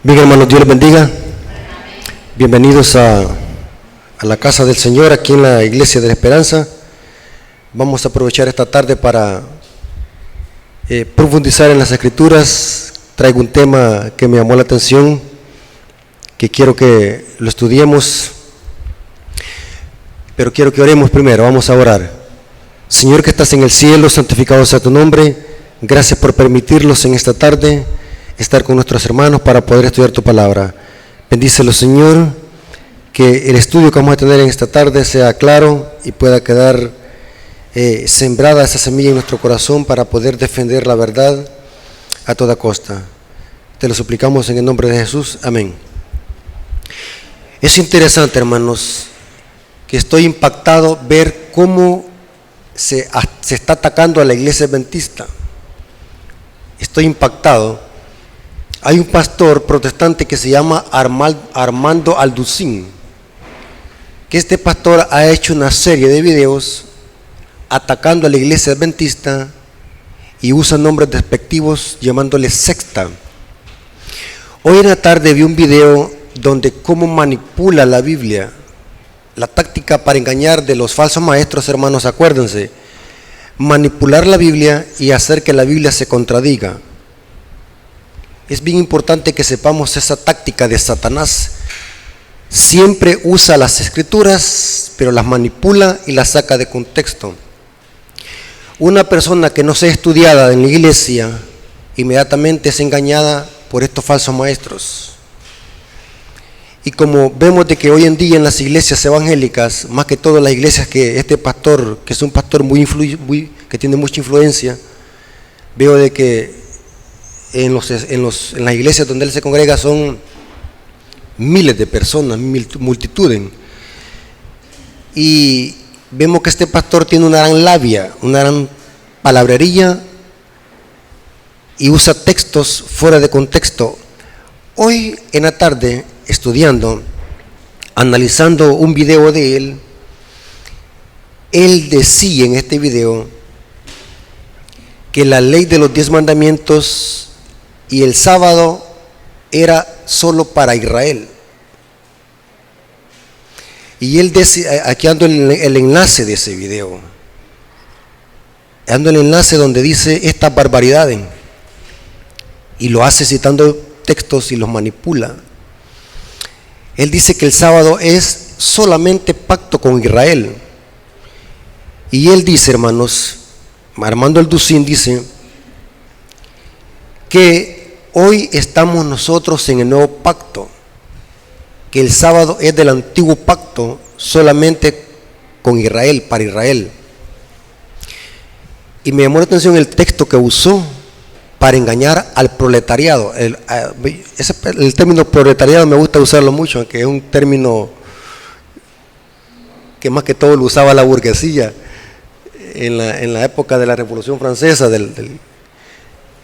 Bien, hermanos, Dios les bendiga. Bienvenidos a la casa del Señor, aquí en la Iglesia de la Esperanza. Vamos a aprovechar esta tarde para profundizar en las Escrituras. Traigo un tema que me llamó la atención, que quiero que lo estudiemos, pero quiero que oremos primero. Vamos a orar. Señor que estás en el cielo, santificado sea tu nombre. Gracias por permitirnos en esta tarde estar con nuestros hermanos para poder estudiar tu palabra. Bendícelo, Señor, que el estudio que vamos a tener en esta tarde sea claro y pueda quedar sembrada esa semilla en nuestro corazón para poder defender la verdad a toda costa. Te lo suplicamos en el nombre de Jesús. Amén. Es interesante, hermanos, que estoy impactado ver cómo se está atacando a la iglesia adventista. Estoy impactado. Hay un pastor protestante que se llama Armando Alducin, que este pastor ha hecho una serie de videos atacando a la iglesia adventista y usa nombres despectivos llamándole secta. Hoy en la tarde vi un video donde cómo manipula la Biblia, la táctica para engañar de los falsos maestros, hermanos, acuérdense, manipular la Biblia y hacer que la Biblia se contradiga. Es bien importante que sepamos esa táctica de Satanás. Siempre usa las Escrituras, pero las manipula y las saca de contexto. Una persona que no sea estudiada en la iglesia, inmediatamente es engañada por estos falsos maestros. Y como vemos de que hoy en día en las iglesias evangélicas, más que todo las iglesias que este pastor, que es un pastor que tiene mucha influencia, veo de que en las iglesias donde él se congrega son miles de personas, multitudes. Y vemos que este pastor tiene una gran labia, una gran palabrería y usa textos fuera de contexto. Hoy en la tarde, estudiando, analizando un video de él decía en este video que la ley de los 10 mandamientos y el sábado era solo para Israel. Y él decía, aquí ando el enlace de ese video, ando el enlace donde dice estas barbaridades, y lo hace citando textos y los manipula. Él dice que el sábado es solamente pacto con Israel. Y él dice, hermanos, Armando Alducin dice que hoy estamos nosotros en el nuevo pacto, que el sábado es del antiguo pacto solamente con Israel, para Israel. Y me llamó la atención el texto que usó para engañar al proletariado. El término proletariado me gusta usarlo mucho, aunque es un término que más que todo lo usaba la burguesía en la época de la Revolución Francesa.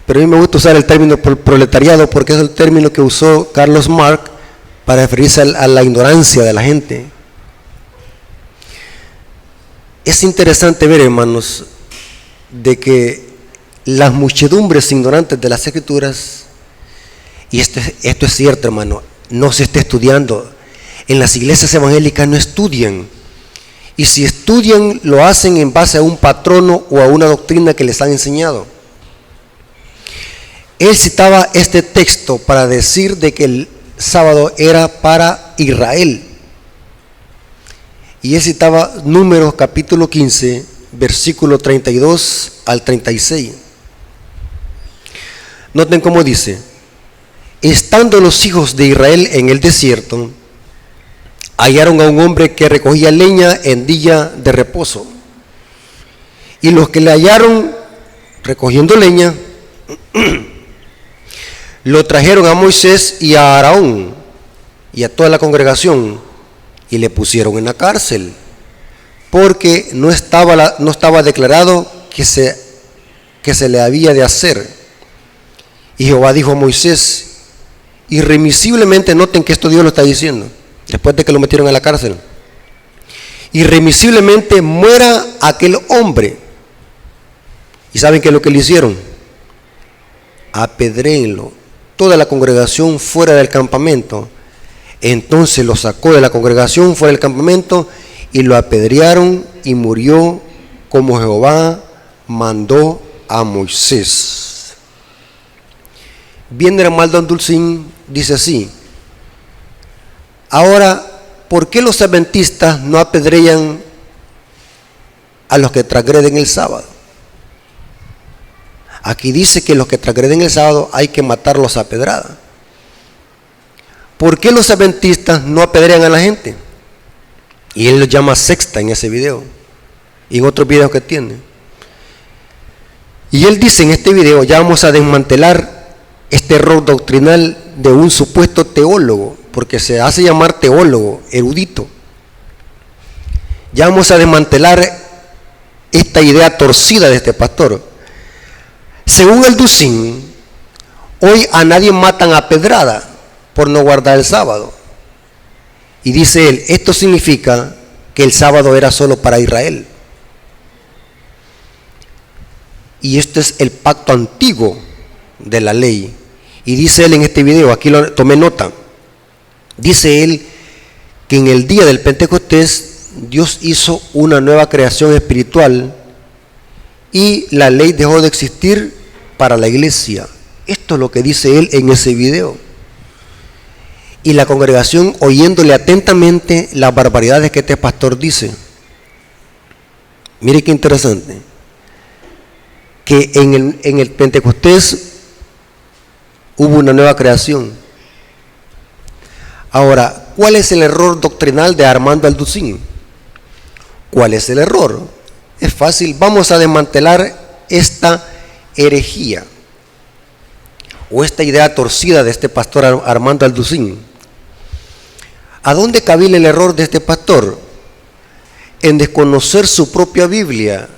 Pero a mí me gusta usar el término proletariado porque es el término que usó Carlos Marx para referirse a la ignorancia de la gente. Es interesante ver, hermanos, de que las muchedumbres ignorantes de las Escrituras, y esto es cierto, hermano, no se está estudiando. En las iglesias evangélicas no estudian, y si estudian lo hacen en base a un patrono o a una doctrina que les han enseñado. Él citaba este texto para decir de que el sábado era para Israel, y él citaba Números capítulo 15 versículo 32 al 36. Noten cómo dice: estando los hijos de Israel en el desierto, hallaron a un hombre que recogía leña en día de reposo, y los que le hallaron recogiendo leña lo trajeron a Moisés y a Aarón y a toda la congregación y le pusieron en la cárcel, porque no estaba declarado que se le había de hacer. Y Jehová dijo a Moisés, irremisiblemente, noten que esto Dios lo está diciendo después de que lo metieron a la cárcel, irremisiblemente muera aquel hombre. ¿Y saben qué es lo que le hicieron? Apedréenlo toda la congregación fuera del campamento. Entonces lo sacó de la congregación fuera del campamento y lo apedrearon y murió como Jehová mandó a Moisés. Bien, hermano Dulcín dice así: ahora, ¿por qué los adventistas no apedrean a los que transgreden el sábado? Aquí dice que los que transgreden el sábado hay que matarlos a pedrada. ¿Por qué los adventistas no apedrean a la gente? Y él lo llama sexta en ese video y en otros videos que tiene. Y él dice en este video: ya vamos a desmantelar este error doctrinal de un supuesto teólogo, porque se hace llamar teólogo, erudito. Ya vamos a desmantelar esta idea torcida de este pastor. Según el Dulcín, hoy a nadie matan a pedrada por no guardar el sábado. Y dice él: esto significa que el sábado era solo para Israel. Y esto es el pacto antiguo de la ley. Y dice él en este video, aquí lo tomé nota, dice él que en el día del Pentecostés Dios hizo una nueva creación espiritual y la ley dejó de existir para la iglesia. Esto es lo que dice él en ese video. Y la congregación oyéndole atentamente las barbaridades que este pastor dice. Mire qué interesante, que en el Pentecostés hubo una nueva creación. Ahora, ¿cuál es el error doctrinal de Armando Alducín? ¿Cuál es el error? Es fácil, vamos a desmantelar esta herejía o esta idea torcida de este pastor Armando Alducín. ¿A dónde cabila el error de este pastor? En desconocer su propia Biblia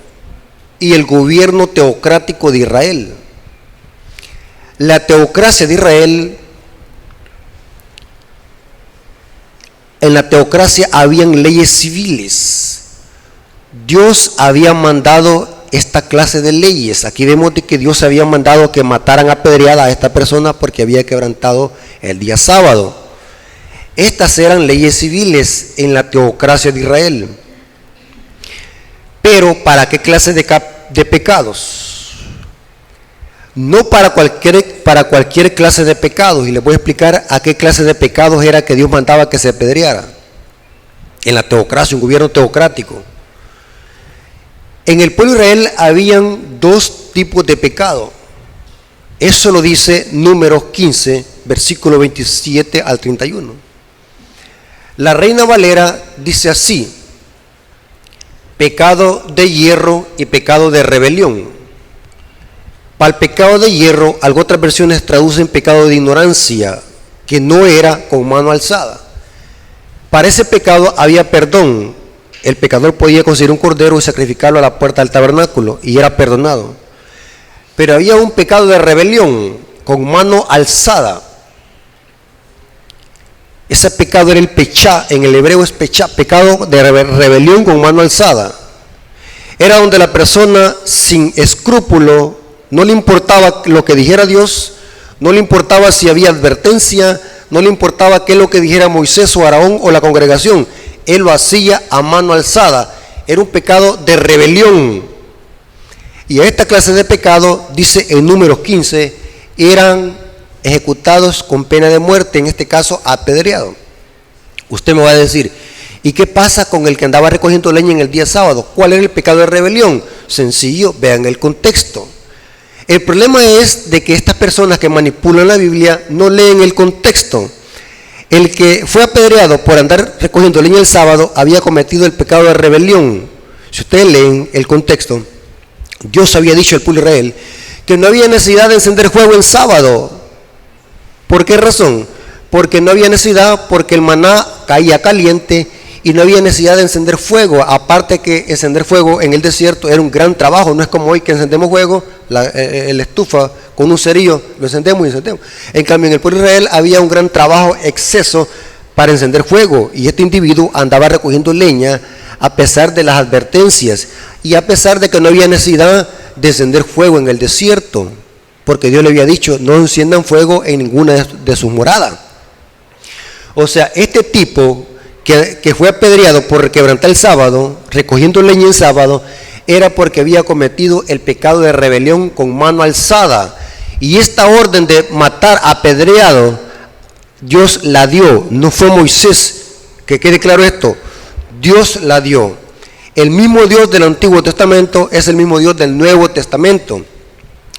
y el gobierno teocrático de Israel. La teocracia de Israel, en la teocracia habían leyes civiles. Dios había mandado esta clase de leyes. Aquí vemos de que Dios había mandado que mataran a pedrada a esta persona porque había quebrantado el día sábado. Estas eran leyes civiles en la teocracia de Israel. Pero ¿para qué clase de pecados? No para cualquier clase de pecados. Y les voy a explicar a qué clase de pecados era que Dios mandaba que se apedreara. En la teocracia, un gobierno teocrático. En el pueblo de Israel habían dos tipos de pecado. Eso lo dice Números 15, versículo 27 al 31. La Reina Valera dice así: pecado de hierro y pecado de rebelión. Para el pecado de hierro, otras versiones traducen pecado de ignorancia, que no era con mano alzada. Para ese pecado había perdón. El pecador podía conseguir un cordero y sacrificarlo a la puerta del tabernáculo y era perdonado. Pero había un pecado de rebelión con mano alzada. Ese pecado era el pechá, en el hebreo es pechá, pecado de rebelión con mano alzada. Era donde la persona sin escrúpulo, no le importaba lo que dijera Dios, no le importaba si había advertencia, no le importaba qué es lo que dijera Moisés o Aarón o la congregación. Él lo hacía a mano alzada. Era un pecado de rebelión. Y a esta clase de pecado, dice en Números 15, eran ejecutados con pena de muerte, en este caso apedreado. Usted me va a decir: ¿y qué pasa con el que andaba recogiendo leña en el día sábado? ¿Cuál era el pecado de rebelión? Sencillo, vean el contexto. El problema es de que estas personas que manipulan la Biblia no leen el contexto. El que fue apedreado por andar recogiendo leña el sábado había cometido el pecado de rebelión. Si ustedes leen el contexto, Dios había dicho al pueblo de Israel que no había necesidad de encender fuego en sábado. ¿Por qué razón? Porque no había necesidad, porque el maná caía caliente y no había necesidad de encender fuego. Aparte que encender fuego en el desierto era un gran trabajo. No es como hoy que encendemos fuego, la estufa con un cerillo, lo encendemos y encendemos. En cambio, en el pueblo de Israel había un gran trabajo, exceso para encender fuego. Y este individuo andaba recogiendo leña a pesar de las advertencias y a pesar de que no había necesidad de encender fuego en el desierto. porque Dios le había dicho, no enciendan fuego en ninguna de sus moradas. O sea, este tipo que fue apedreado por quebrantar el sábado, recogiendo leña en sábado, era porque había cometido el pecado de rebelión con mano alzada. Y esta orden de matar apedreado, Dios la dio, no fue Moisés, que quede claro esto, Dios la dio. El mismo Dios del Antiguo Testamento es el mismo Dios del Nuevo Testamento.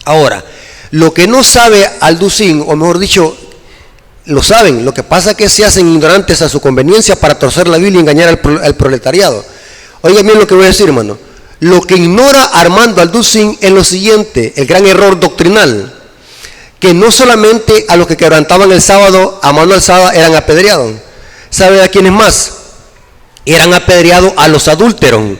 Ahora, lo que no sabe Alducín, o mejor dicho, lo saben, lo que pasa es que se hacen ignorantes a su conveniencia para torcer la Biblia y engañar al proletariado. Oigan bien lo que voy a decir, hermano. Lo que ignora Armando Alducín es lo siguiente, el gran error doctrinal, que no solamente a los que quebrantaban el sábado a mano alzada eran apedreados. ¿Sabe a quiénes más? Eran apedreados a los adúlteros.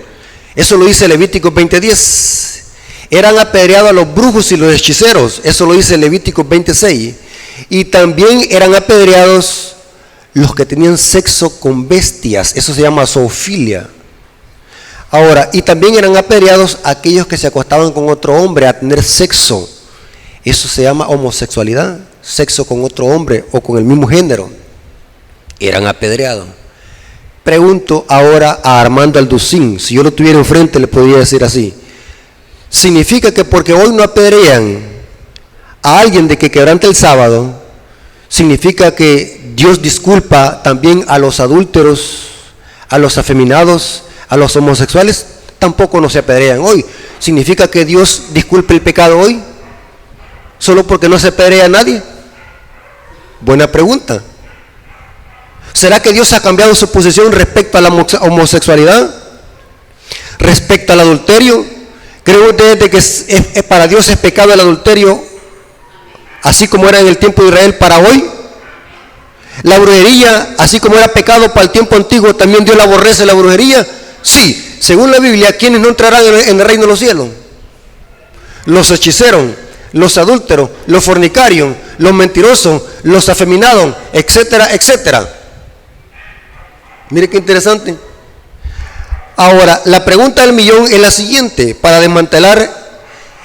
Eso lo dice Levítico 20:10. Eran apedreados a los brujos y los hechiceros. Eso lo dice Levítico 26. Y también eran apedreados los que tenían sexo con bestias. Eso se llama zoofilia. Ahora, y también eran apedreados aquellos que se acostaban con otro hombre a tener sexo. Eso se llama homosexualidad, sexo con otro hombre o con el mismo género. Eran apedreados. Pregunto ahora a Armando Alducín, si yo lo tuviera enfrente le podría decir así. ¿Significa que porque hoy no apedrean a alguien de que quebrante el sábado, significa que Dios disculpa también a los adúlteros, a los afeminados, a los homosexuales? Tampoco no se apedrean hoy. ¿Significa que Dios disculpe el pecado hoy? ¿Solo porque no se apedrea a nadie? Buena pregunta. ¿Será que Dios ha cambiado su posición respecto a la homosexualidad? ¿Respecto al adulterio? ¿Creen ustedes que para Dios es pecado el adulterio, así como era en el tiempo de Israel para hoy? La brujería, así como era pecado para el tiempo antiguo, ¿también Dios la aborrece la brujería? Sí, según la Biblia, ¿quiénes no entrarán en el reino de los cielos? Los hechiceros, los adúlteros, los fornicarios, los mentirosos, los afeminados, etcétera, etcétera. Mire qué interesante. Ahora, la pregunta del millón es la siguiente, para desmantelar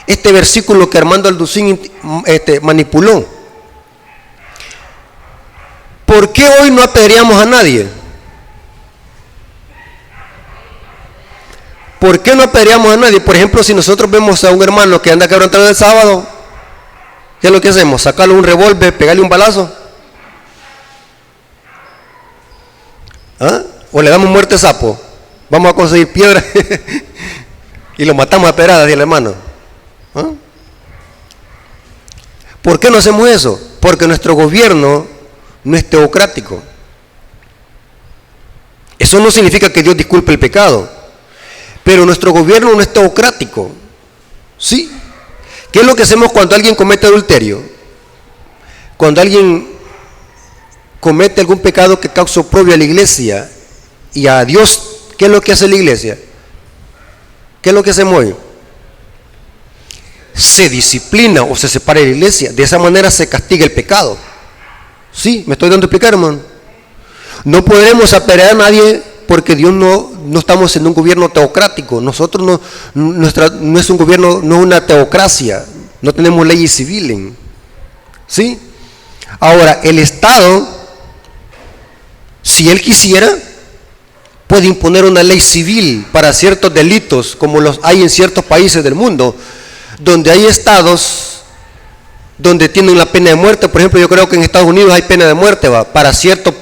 este versículo que Armando Alducín manipuló. ¿Por qué hoy no apedreamos a nadie? ¿Por qué no apedreamos a nadie? Por ejemplo, si nosotros vemos a un hermano que anda quebrantando el sábado, ¿qué es lo que hacemos? ¿Sacarle un revólver, pegarle un balazo? ¿Ah? ¿O le damos muerte sapo? Vamos a conseguir piedra y lo matamos a pedradas, dice el hermano. ¿Ah? ¿Por qué no hacemos eso? Porque nuestro gobierno no es teocrático. Eso no significa que Dios disculpe el pecado, pero nuestro gobierno no es teocrático. ¿Sí? ¿Qué es lo que hacemos cuando alguien comete adulterio? Cuando alguien comete algún pecado que causa oprobio a la iglesia y a Dios, ¿qué es lo que hace la iglesia? ¿Qué es lo que hacemos hoy? Se disciplina o se separa de la iglesia. De esa manera se castiga el pecado. ¿Sí? ¿Me estoy dando a explicar, hermano? No podremos apedrear a nadie porque Dios no estamos en un gobierno teocrático. Nosotros no es un gobierno, no es una teocracia. No tenemos leyes civiles. ¿Sí? Ahora, el Estado, si él quisiera, puede imponer una ley civil para ciertos delitos, como los hay en ciertos países del mundo, donde hay estados donde tienen la pena de muerte. Por ejemplo, yo creo que en Estados Unidos hay pena de muerte para cierto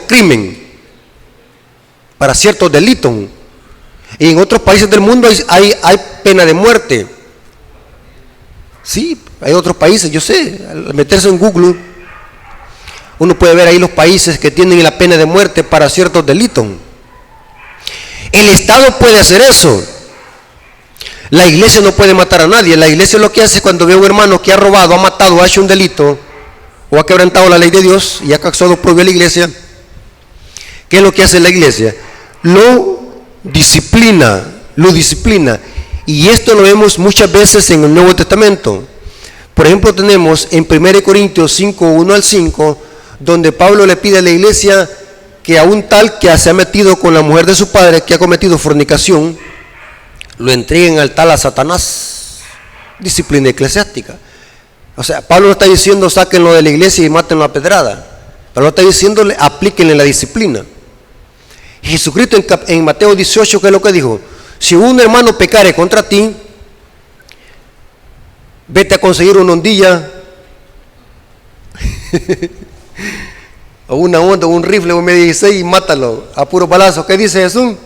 crimen, para ciertos delitos. Y en otros países del mundo hay pena de muerte. Sí, hay otros países, yo sé, al meterse en Google, uno puede ver ahí los países que tienen la pena de muerte para ciertos delitos. El Estado puede hacer eso. La iglesia no puede matar a nadie. La iglesia lo que hace cuando ve a un hermano que ha robado, ha matado, ha hecho un delito o ha quebrantado la ley de Dios y ha causado oprobio a la iglesia, ¿qué es lo que hace la iglesia? Lo disciplina. Y esto lo vemos muchas veces en el Nuevo Testamento. Por ejemplo, tenemos en 1 Corintios 5, 1 al 5, donde Pablo le pide a la iglesia que a un tal que se ha metido con la mujer de su padre, que ha cometido fornicación, lo entreguen al tal a Satanás. Disciplina eclesiástica. O sea, Pablo no está diciendo sáquenlo de la iglesia y mátenlo a pedrada. Pablo está diciéndole aplíquenle la disciplina. Jesucristo en Mateo 18, ¿qué es lo que dijo? Si un hermano pecare contra ti, vete a conseguir una hondilla o una onda, un rifle, un M16 y mátalo a puro balazo. ¿Qué dice Jesús?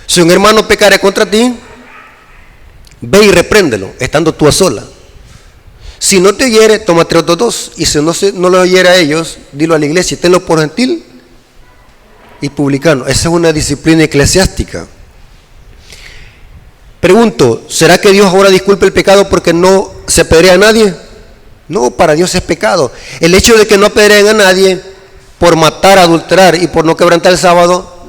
Si un hermano pecare contra ti, ve y repréndelo, estando tú a sola. Si no te oyere, tómate otros dos. Y si no lo oyere a ellos, dilo a la iglesia, tenlo por gentil y publicano. Esa es una disciplina eclesiástica. Pregunto, ¿será que Dios ahora disculpe el pecado porque no se apedrea a nadie? No, para Dios es pecado. El hecho de que no apedreen a nadie por matar, adulterar y por no quebrantar el sábado,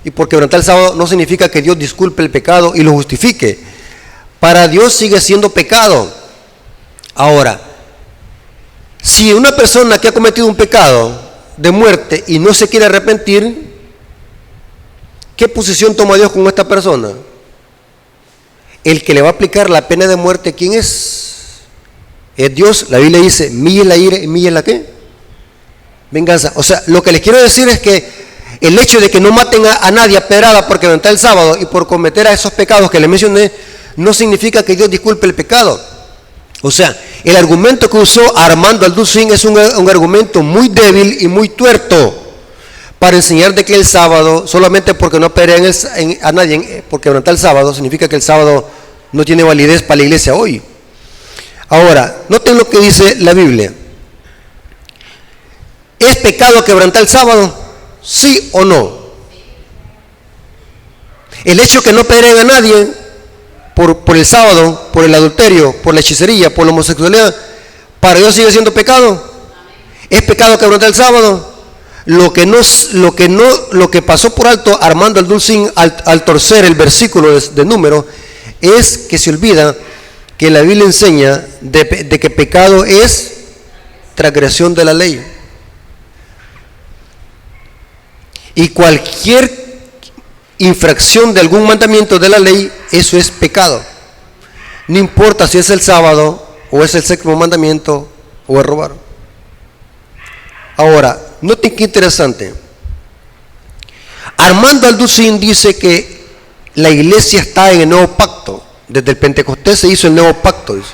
y por quebrantar el sábado no significa que Dios disculpe el pecado y lo justifique. Para Dios sigue siendo pecado. Ahora, si una persona que ha cometido un pecado de muerte y no se quiere arrepentir, ¿qué posición toma Dios con esta persona? El que le va a aplicar la pena de muerte, ¿quién es? Es Dios. La Biblia dice, mía es la ira y mía es la ¿qué? Venganza. O sea, lo que les quiero decir es que el hecho de que no maten a nadie a pedrada por quebrantar el sábado y por cometer a esos pecados que les mencioné, no significa que Dios disculpe el pecado. O sea, el argumento que usó Armando Alducin es un argumento muy débil y muy tuerto para enseñar de que el sábado, solamente porque no apedrean a nadie por quebrantar el sábado, significa que el sábado no tiene validez para la iglesia hoy. Ahora, noten lo que dice la Biblia. ¿Es pecado quebrantar el sábado? ¿Sí o no? El hecho que no apedreen a nadie por el sábado, por el adulterio, por la hechicería, por la homosexualidad, ¿para Dios sigue siendo pecado? ¿Es pecado quebrantar el sábado? Lo que pasó por alto Armando Alducin al torcer el versículo de número es que se olvida que la Biblia enseña de que pecado es transgresión de la ley. Y cualquier infracción de algún mandamiento de la ley, eso es pecado. No importa si es el sábado, o es el séptimo mandamiento, o es robar. Ahora, noten qué interesante. Armando Alducin dice que la iglesia está en el nuevo pacto. Desde el Pentecostés se hizo el nuevo pacto. Dice.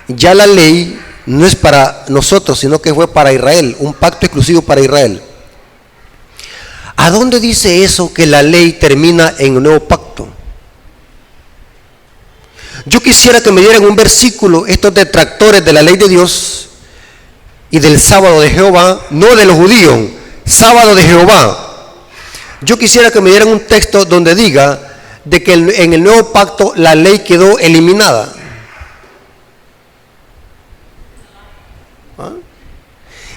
Ya la ley no es para nosotros, sino que fue para Israel, un pacto exclusivo para Israel. ¿A dónde dice eso que la ley termina en un nuevo pacto? Yo quisiera que me dieran un versículo, estos detractores de la ley de Dios y del sábado de Jehová, no de los judíos, sábado de Jehová. Yo quisiera que me dieran un texto donde diga de que en el nuevo pacto la ley quedó eliminada. ¿Ah?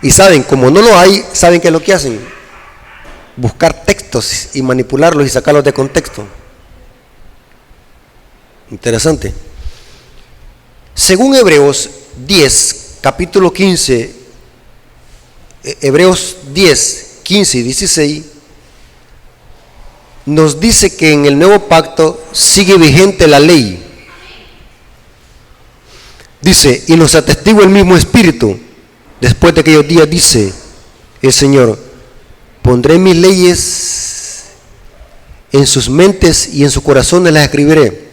Y saben, como no lo hay, ¿saben qué es lo que hacen? Buscar textos y manipularlos y sacarlos de contexto. Interesante. Según Hebreos 10, capítulo 15, Hebreos 10, 15 y 16, nos dice que en el nuevo pacto sigue vigente la ley. Dice, y nos atestigua el mismo Espíritu. Después de aquellos días dice el Señor, pondré mis leyes en sus mentes y en sus corazones las escribiré.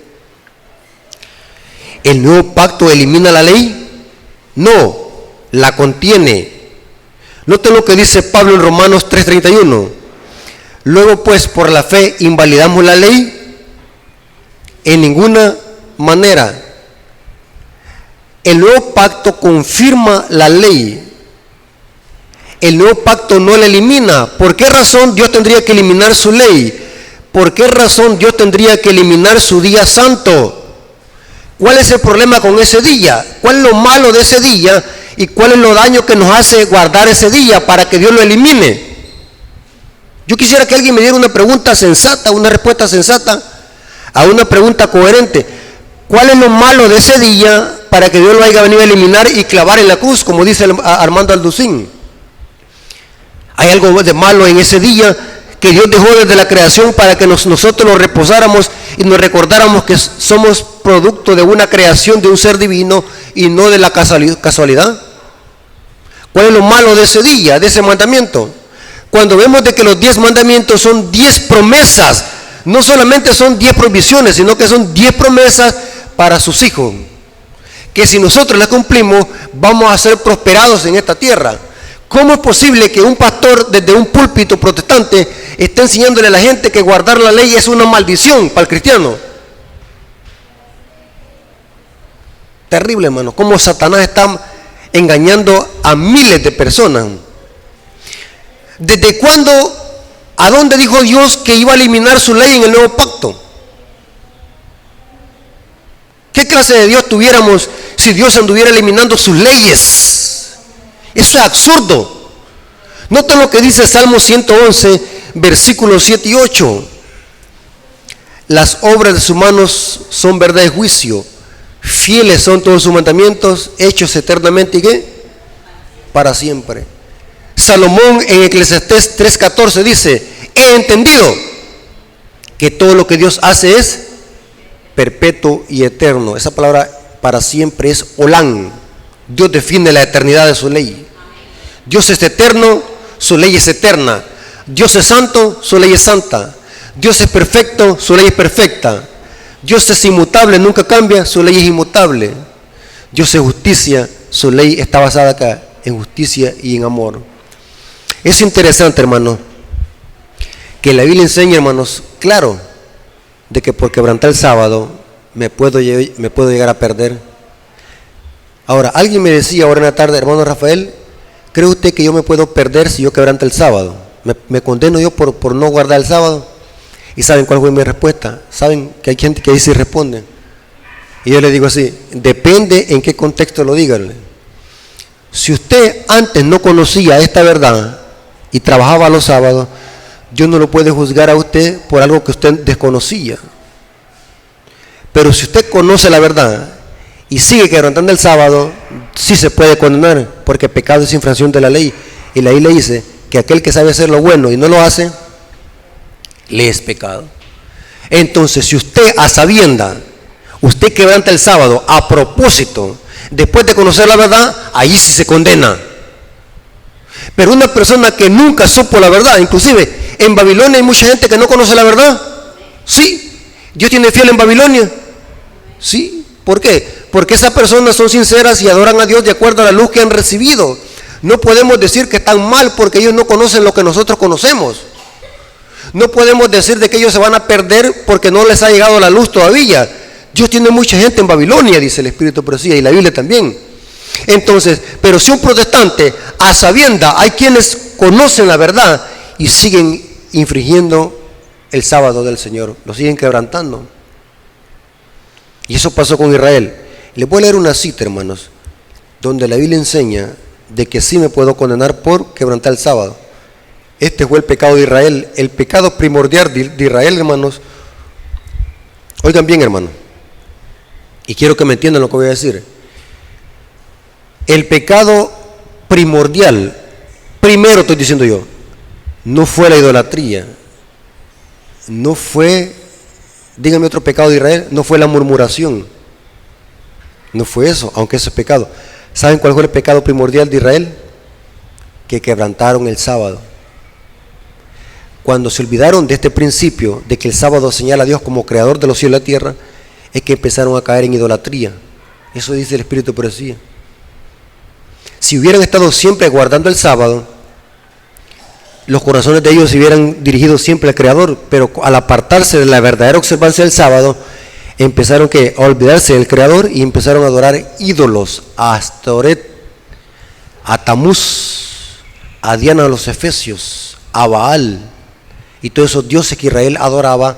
¿El nuevo pacto elimina la ley? No, la contiene. Noten lo que dice Pablo en Romanos 3:31. Luego pues por la fe invalidamos la ley. En ninguna manera. El nuevo pacto confirma la ley. El nuevo pacto no la elimina. ¿Por qué razón Dios tendría que eliminar su ley? ¿Por qué razón Dios tendría que eliminar su día santo? ¿Cuál es el problema con ese día? ¿Cuál es lo malo de ese día? ¿Y cuál es lo daño que nos hace guardar ese día para que Dios lo elimine? Yo quisiera que alguien me diera una pregunta sensata, una respuesta sensata a una pregunta coherente. ¿Cuál es lo malo de ese día para que Dios lo haya venido a eliminar y clavar en la cruz, como dice Armando Alducin? ¿Hay algo de malo en ese día que Dios dejó desde la creación para que nosotros nos reposáramos y nos recordáramos que somos producto de una creación de un ser divino y no de la casualidad. ¿Cuál es lo malo de ese día, de ese mandamiento? Cuando vemos de que los 10 mandamientos son 10 promesas, no solamente son 10 prohibiciones, sino que son 10 promesas para sus hijos, que si nosotros las cumplimos, vamos a ser prosperados en esta tierra. ¿Cómo es posible que un pastor desde un púlpito protestante esté enseñándole a la gente que guardar la ley es una maldición para el cristiano? Terrible, hermano, cómo Satanás está engañando a miles de personas. ¿Desde cuándo, a dónde dijo Dios que iba a eliminar su ley en el nuevo pacto? ¿Qué clase de Dios tuviéramos si Dios anduviera eliminando sus leyes? Eso es absurdo. Noten lo que dice Salmo 111, versículos 7 y 8. Las obras de sus manos son verdad y juicio. Fieles son todos sus mandamientos, hechos eternamente y ¿qué? Para siempre. Salomón en Eclesiastés 3:14 dice: he entendido que todo lo que Dios hace es perpetuo y eterno. Esa palabra para siempre es olán. Dios define la eternidad de su ley. Dios es eterno, su ley es eterna. Dios es santo, su ley es santa. Dios es perfecto, su ley es perfecta. Dios es inmutable, nunca cambia, su ley es inmutable. Dios es justicia, su ley está basada acá en justicia y en amor. Es interesante, hermano, que la Biblia enseña, hermanos, claro, de que por quebrantar el sábado me puedo llegar a perder. Ahora, alguien me decía ahora en la tarde: hermano Rafael, ¿cree usted que yo me puedo perder si yo quebranto el sábado? ¿Me condeno yo por no guardar el sábado? ¿Y saben cuál fue mi respuesta? Saben que hay gente que dice y responde. Y yo le digo así: depende en qué contexto lo digan. Si usted antes no conocía esta verdad y trabajaba los sábados, Dios no lo puede juzgar a usted por algo que usted desconocía. Pero si usted conoce la verdad y sigue quebrantando el sábado, sí se puede condenar, porque pecado es infracción de la ley. Y la ley le dice que aquel que sabe hacer lo bueno y no lo hace, le es pecado. Entonces, si usted a sabienda, usted quebranta el sábado a propósito, después de conocer la verdad, ahí sí se condena. Pero una persona que nunca supo la verdad, inclusive en Babilonia hay mucha gente que no conoce la verdad. Sí, Dios tiene fiel en Babilonia. Sí, ¿por qué? Porque esas personas son sinceras y adoran a Dios de acuerdo a la luz que han recibido. No podemos decir que están mal porque ellos no conocen lo que nosotros conocemos. No podemos decir de que ellos se van a perder porque no les ha llegado la luz todavía. Dios tiene mucha gente en Babilonia, dice el Espíritu de Profecía, y la Biblia también. Entonces, pero si un protestante a sabienda, hay quienes conocen la verdad y siguen infringiendo el sábado del Señor, lo siguen quebrantando. Y eso pasó con Israel. Les voy a leer una cita, hermanos, donde la Biblia enseña de que sí me puedo condenar por quebrantar el sábado. Este fue el pecado de Israel, el pecado primordial de Israel, hermanos. Oigan bien, hermano, y quiero que me entiendan lo que voy a decir. El pecado primordial, primero estoy diciendo yo, no fue la idolatría, no fue, dígame otro pecado de Israel, no fue la murmuración, no fue eso, aunque eso es pecado. ¿Saben cuál fue el pecado primordial de Israel? Que quebrantaron el sábado. Cuando se olvidaron de este principio de que el sábado señala a Dios como creador de los cielos y la tierra, es que empezaron a caer en idolatría. Eso dice el Espíritu de Profecía. Si hubieran estado siempre guardando el sábado, los corazones de ellos se hubieran dirigido siempre al Creador, pero al apartarse de la verdadera observancia del sábado, empezaron a olvidarse del Creador y empezaron a adorar ídolos, a Astoret, a Tamuz, a Diana de los Efesios, a Baal, y todos esos dioses que Israel adoraba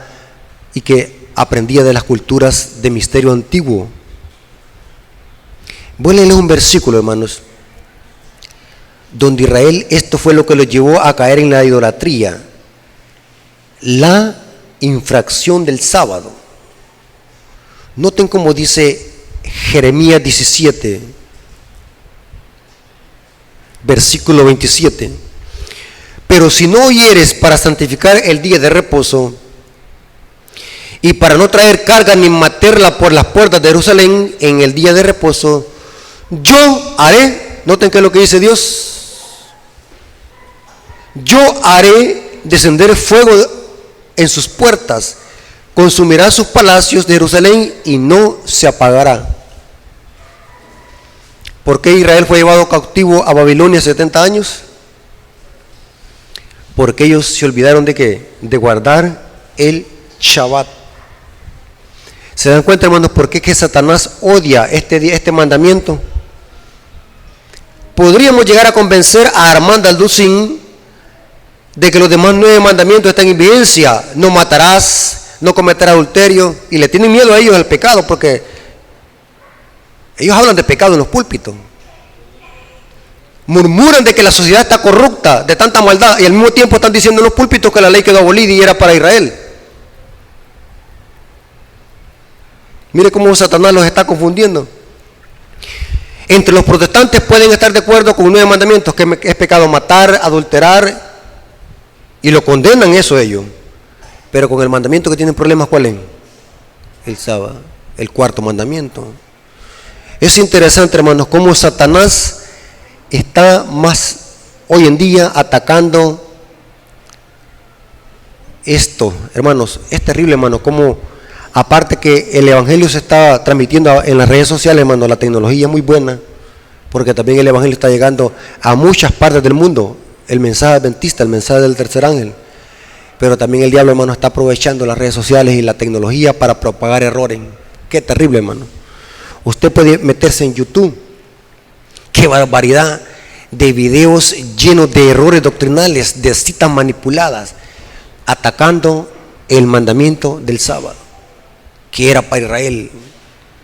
y que aprendía de las culturas de misterio antiguo. Voy a leerles un versículo, hermanos, donde Israel, esto fue lo que lo llevó a caer en la idolatría, la infracción del sábado. Noten cómo dice Jeremías 17, versículo 27. Pero si no oyeres para santificar el día de reposo, y para no traer carga ni materla por las puertas de Jerusalén en el día de reposo, yo haré, noten qué es lo que dice Dios, yo haré descender fuego en sus puertas, consumirá sus palacios de Jerusalén y no se apagará. ¿Por qué Israel fue llevado cautivo a Babilonia 70 años? Porque ellos se olvidaron de ¿qué? De guardar el Shabbat. ¿Se dan cuenta, hermanos, por qué que Satanás odia este mandamiento? Podríamos llegar a convencer a Armando Alducín de que los demás 9 mandamientos están en vigencia. No matarás, no cometerás adulterio, y le tienen miedo a ellos al pecado, porque ellos hablan de pecado en los púlpitos. Murmuran de que la sociedad está corrupta de tanta maldad, y al mismo tiempo están diciendo en los púlpitos que la ley quedó abolida y era para Israel. Mire cómo Satanás los está confundiendo. Entre los protestantes pueden estar de acuerdo con 9 mandamientos, que es pecado matar, adulterar, y lo condenan eso ellos. Pero con el mandamiento que tienen problemas, ¿cuál es? El sábado, el 4º mandamiento. Es interesante, hermanos, cómo Satanás está más hoy en día atacando esto, hermanos. Es terrible, hermanos, cómo aparte que el evangelio se está transmitiendo en las redes sociales, hermano, la tecnología es muy buena, porque también el evangelio está llegando a muchas partes del mundo, el mensaje adventista, el mensaje del tercer ángel. Pero también el diablo, hermano, está aprovechando las redes sociales y la tecnología para propagar errores. Qué terrible, hermano. Usted puede meterse en YouTube, qué barbaridad de videos llenos de errores doctrinales, de citas manipuladas, atacando el mandamiento del sábado, que era para Israel,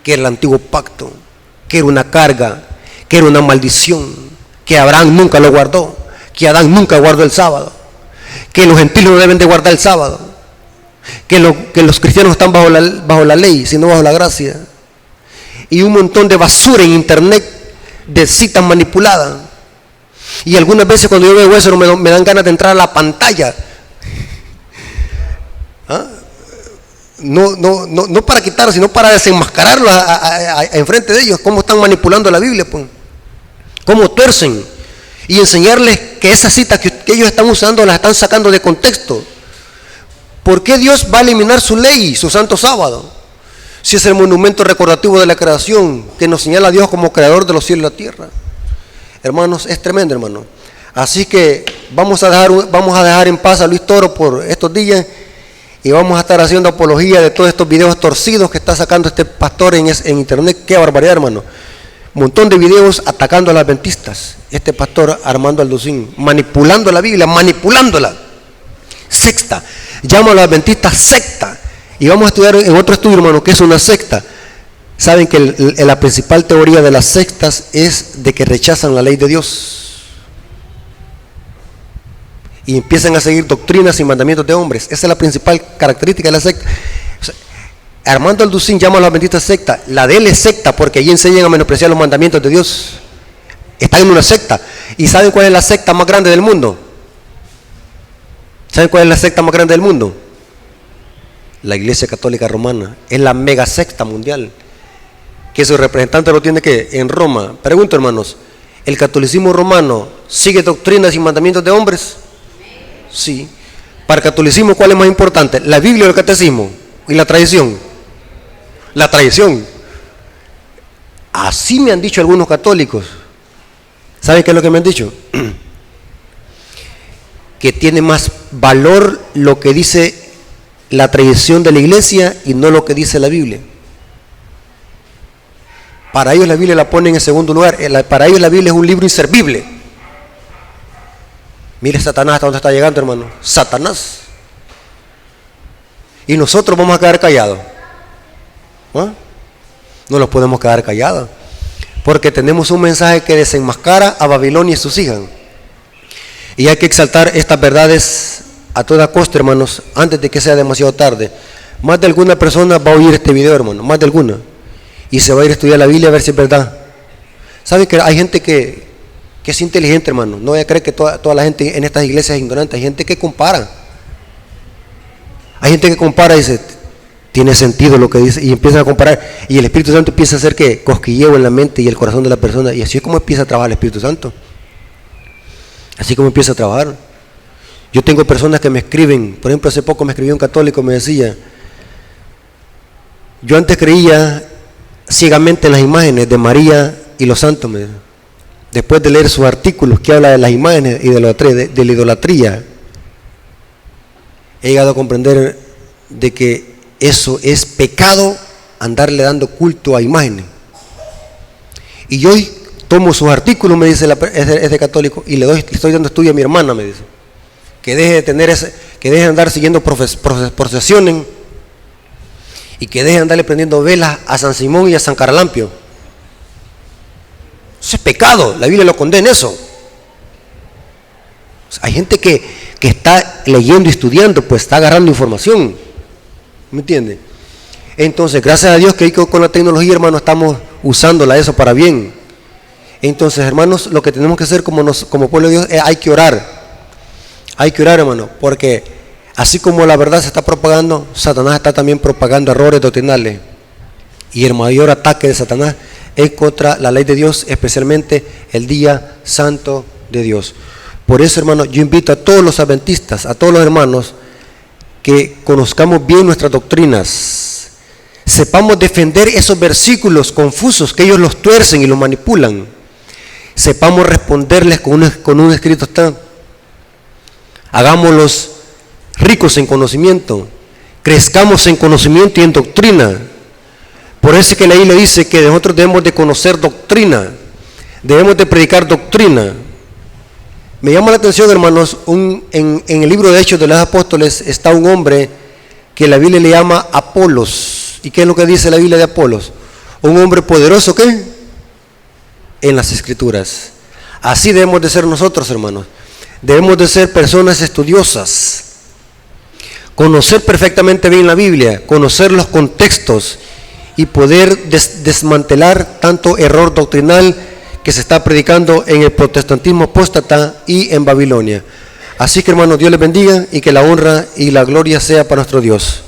que era el antiguo pacto, que era una carga, que era una maldición, que Abraham nunca lo guardó, que Adán nunca guardó el sábado, que los gentiles no deben de guardar el sábado, que los cristianos están bajo la ley, sino bajo la gracia, y un montón de basura en internet, de citas manipuladas. Y algunas veces cuando yo veo eso me dan ganas de entrar a la pantalla. ¿Ah? No para quitarlo, sino para desenmascararlo enfrente de ellos, cómo están manipulando la Biblia, pues, cómo tuercen, y enseñarles que esas citas que ellos están usando las están sacando de contexto. ¿Por qué Dios va a eliminar su ley, su santo sábado, si es el monumento recordativo de la creación que nos señala a Dios como creador de los cielos y la tierra? Hermanos, es tremendo, hermano. Así que vamos a dejar en paz a Luis Toro por estos días, y vamos a estar haciendo apología de todos estos videos torcidos que está sacando este pastor en internet. Qué barbaridad, hermano. Un montón de videos atacando a los adventistas. Este pastor Armando Alducín, manipulando la Biblia, manipulándola. Secta. Llama a los adventistas secta. Y vamos a estudiar en otro estudio, hermano, que es una secta. Saben que la principal teoría de las sectas es de que rechazan la ley de Dios y empiezan a seguir doctrinas y mandamientos de hombres. Esa es la principal característica de la secta. O sea, Armando Alducín llama a la bendita secta. La de él es secta porque allí enseñan a menospreciar los mandamientos de Dios. Están en una secta. ¿Y saben cuál es la secta más grande del mundo? ¿Saben cuál es la secta más grande del mundo? La Iglesia Católica Romana. Es la mega secta mundial, que su representante lo tiene que en Roma. Pregunto, hermanos, ¿el catolicismo romano sigue doctrinas y mandamientos de hombres? Sí. Para el catolicismo, ¿cuál es más importante? ¿La Biblia o el catecismo? ¿Y la tradición? La tradición. Así me han dicho algunos católicos. ¿Saben qué es lo que me han dicho? Que tiene más valor lo que dice la tradición de la iglesia y no lo que dice la Biblia. Para ellos la Biblia la ponen en segundo lugar. Para ellos la Biblia es un libro inservible. Mire Satanás hasta dónde está llegando, hermano. Satanás. Y nosotros vamos a quedar callados. ¿Ah? No nos podemos quedar callados, porque tenemos un mensaje que desenmascara a Babilonia y sus hijas. Y hay que exaltar estas verdades a toda costa, hermanos, antes de que sea demasiado tarde. Más de alguna persona va a oír este video, hermano, más de alguna, y se va a ir a estudiar la Biblia a ver si es verdad. ¿Saben que hay gente que que es inteligente, hermano. No voy a creer que toda la gente en estas iglesias es ignorante. Hay gente que compara. Hay gente que compara y dice, tiene sentido lo que dice, y empiezan a comparar, y el Espíritu Santo empieza a hacer que cosquilleo en la mente y el corazón de la persona, y así es como empieza a trabajar el Espíritu Santo. Así como empieza a trabajar. Yo tengo personas que me escriben, por ejemplo, hace poco me escribió un católico, me decía, yo antes creía ciegamente en las imágenes de María y los santos, después de leer sus artículos que habla de las imágenes y de la idolatría, he llegado a comprender de que eso es pecado, andarle dando culto a imágenes. Y yo hoy tomo sus artículos, me dice ese católico, y le estoy dando estudio a mi hermana, me dice, que deje de andar siguiendo procesiones y que deje de andarle prendiendo velas a San Simón y a San Caralampio. Eso es pecado, la Biblia lo condena eso. Hay gente que está leyendo y estudiando, pues está agarrando información, ¿me entiende? Entonces, gracias a Dios que con la tecnología, hermanos, estamos usándola eso para bien. Entonces, hermanos, lo que tenemos que hacer como pueblo de Dios es hay que orar, hermano, porque así como la verdad se está propagando, Satanás está también propagando errores doctrinales, y el mayor ataque de Satanás es contra la ley de Dios, especialmente el día santo de Dios. Por eso, hermano, yo invito a todos los adventistas, a todos los hermanos, que conozcamos bien nuestras doctrinas, sepamos defender esos versículos confusos que ellos los tuercen y los manipulan, sepamos responderles con un escrito está. Hagámoslos ricos en conocimiento, crezcamos en conocimiento y en doctrina. Por eso es que la Biblia dice que nosotros debemos de conocer doctrina, debemos de predicar doctrina. Me llama la atención, hermanos, en el libro de Hechos de los Apóstoles está un hombre que la Biblia le llama Apolos. ¿Y qué es lo que dice la Biblia de Apolos? Un hombre poderoso, ¿qué? En las Escrituras. Así debemos de ser nosotros, hermanos. Debemos de ser personas estudiosas, conocer perfectamente bien la Biblia, conocer los contextos y poder desmantelar tanto error doctrinal que se está predicando en el protestantismo apóstata y en Babilonia. Así que, hermanos, Dios les bendiga y que la honra y la gloria sea para nuestro Dios.